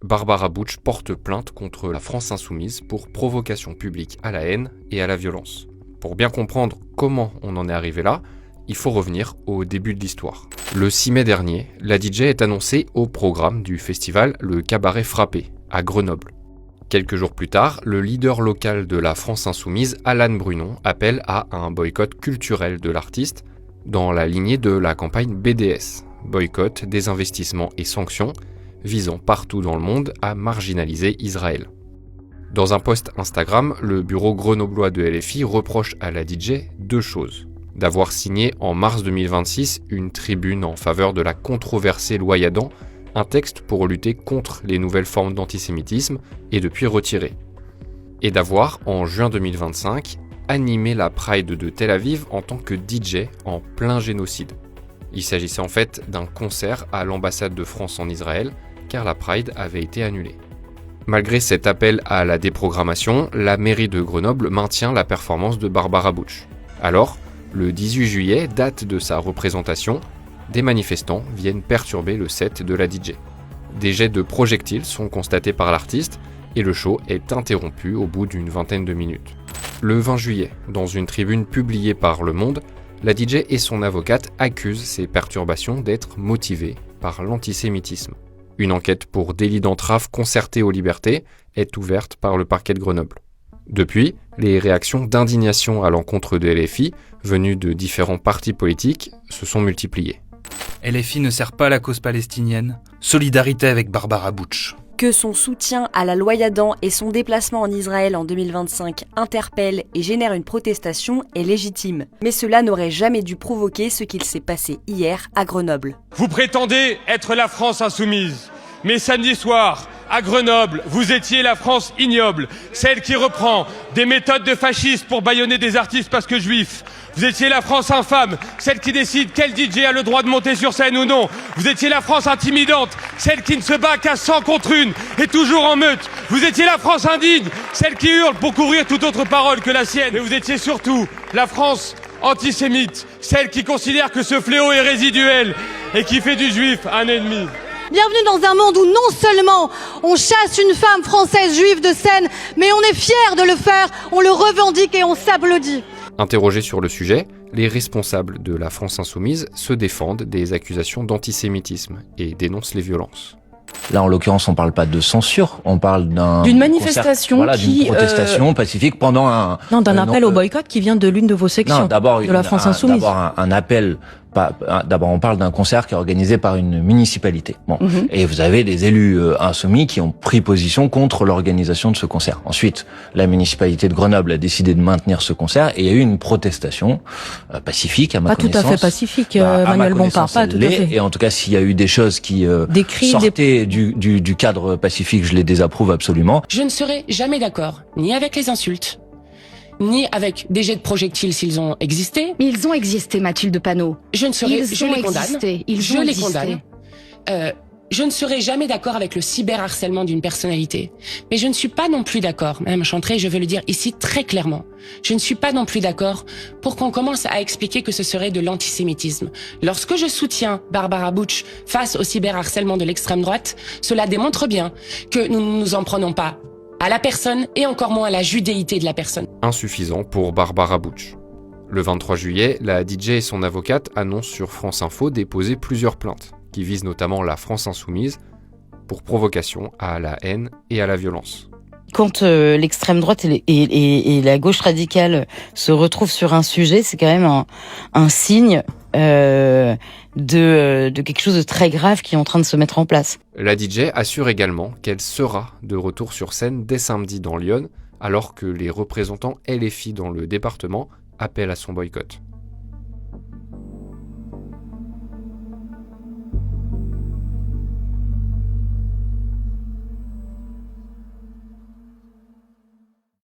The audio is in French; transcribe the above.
Barbara Butch porte plainte contre la France Insoumise pour provocation publique à la haine et à la violence. Pour bien comprendre comment on en est arrivé là, il faut revenir au début de l'histoire. Le 6 mai dernier, la DJ est annoncée au programme du festival Le Cabaret Frappé, à Grenoble. Quelques jours plus tard, le leader local de la France Insoumise, Alan Brunon, appelle à un boycott culturel de l'artiste dans la lignée de la campagne BDS, boycott, désinvestissement et sanctions, visant partout dans le monde à marginaliser Israël. Dans un post Instagram, le bureau grenoblois de LFI reproche à la DJ deux choses. D'avoir signé en mars 2026 une tribune en faveur de la controversée loi Yadan, un texte pour lutter contre les nouvelles formes d'antisémitisme et depuis retiré. Et d'avoir, en juin 2025, animé la Pride de Tel Aviv en tant que DJ en plein génocide. Il s'agissait en fait d'un concert à l'ambassade de France en Israël, car la Pride avait été annulée. Malgré cet appel à la déprogrammation, la mairie de Grenoble maintient la performance de Barbara Butch. Alors, le 18 juillet, date de sa représentation, des manifestants viennent perturber le set de la DJ. Des jets de projectiles sont constatés par l'artiste et le show est interrompu au bout d'une vingtaine de minutes. Le 20 juillet, dans une tribune publiée par Le Monde, la DJ et son avocate accusent ces perturbations d'être motivées par l'antisémitisme. Une enquête pour délit d'entrave concerté aux libertés est ouverte par le parquet de Grenoble. Depuis, les réactions d'indignation à l'encontre de LFI, venues de différents partis politiques, se sont multipliées. LFI ne sert pas la cause palestinienne. Solidarité avec Barbara Butch. Que son soutien à la loi Yadan et son déplacement en Israël en 2025 interpelle et génère une protestation est légitime. Mais cela n'aurait jamais dû provoquer ce qu'il s'est passé hier à Grenoble. Vous prétendez être la France insoumise, mais samedi soir, à Grenoble, vous étiez la France ignoble, celle qui reprend des méthodes de fascistes pour bâillonner des artistes parce que juifs. Vous étiez la France infâme, celle qui décide quel DJ a le droit de monter sur scène ou non. Vous étiez la France intimidante, celle qui ne se bat qu'à 100 contre 1 et toujours en meute. Vous étiez la France indigne, celle qui hurle pour couvrir toute autre parole que la sienne. Mais vous étiez surtout la France antisémite, celle qui considère que ce fléau est résiduel et qui fait du juif un ennemi. Bienvenue dans un monde où non seulement on chasse une femme française juive de scène, mais on est fiers de le faire, on le revendique et on s'applaudit. Interrogés sur le sujet, les responsables de la France Insoumise se défendent des accusations d'antisémitisme et dénoncent les violences. Là, en l'occurrence, on parle pas de censure, on parle d'une manifestation d'une protestation pacifique pendant un... Non, d'un appel au boycott qui vient de l'une de vos sections de la France Insoumise. D'abord un appel... D'abord, on parle d'un concert qui est organisé par une municipalité. Bon. Et vous avez des élus insoumis qui ont pris position contre l'organisation de ce concert. Ensuite, la municipalité de Grenoble a décidé de maintenir ce concert et il y a eu une protestation pacifique, à ma connaissance. Pas tout à fait pacifique, Manuel Bompard, pas tout à fait. Et en tout cas, s'il y a eu des choses qui sortaient du cadre pacifique, je les désapprouve absolument. Je ne serai jamais d'accord, ni avec les insultes, ni avec des jets de projectiles s'ils ont existé. Mais ils ont existé, Mathilde Panot. Je les condamne. Je ne serai jamais d'accord avec le cyberharcèlement d'une personnalité. Mais je ne suis pas non plus d'accord, Madame Chantrey, je veux le dire ici très clairement, je ne suis pas non plus d'accord pour qu'on commence à expliquer que ce serait de l'antisémitisme. Lorsque je soutiens Barbara Butch face au cyberharcèlement de l'extrême droite, cela démontre bien que nous ne nous en prenons pas à la personne et encore moins à la judéité de la personne. Insuffisant pour Barbara Butch. Le 23 juillet, la DJ et son avocate annoncent sur France Info déposer plusieurs plaintes, qui visent notamment la France Insoumise, pour provocation à la haine et à la violence. Quand l'extrême droite et la gauche radicale se retrouvent sur un sujet, c'est quand même un signe de quelque chose de très grave qui est en train de se mettre en place. La DJ assure également qu'elle sera de retour sur scène dès samedi dans Lyon, alors que les représentants LFI dans le département appellent à son boycott.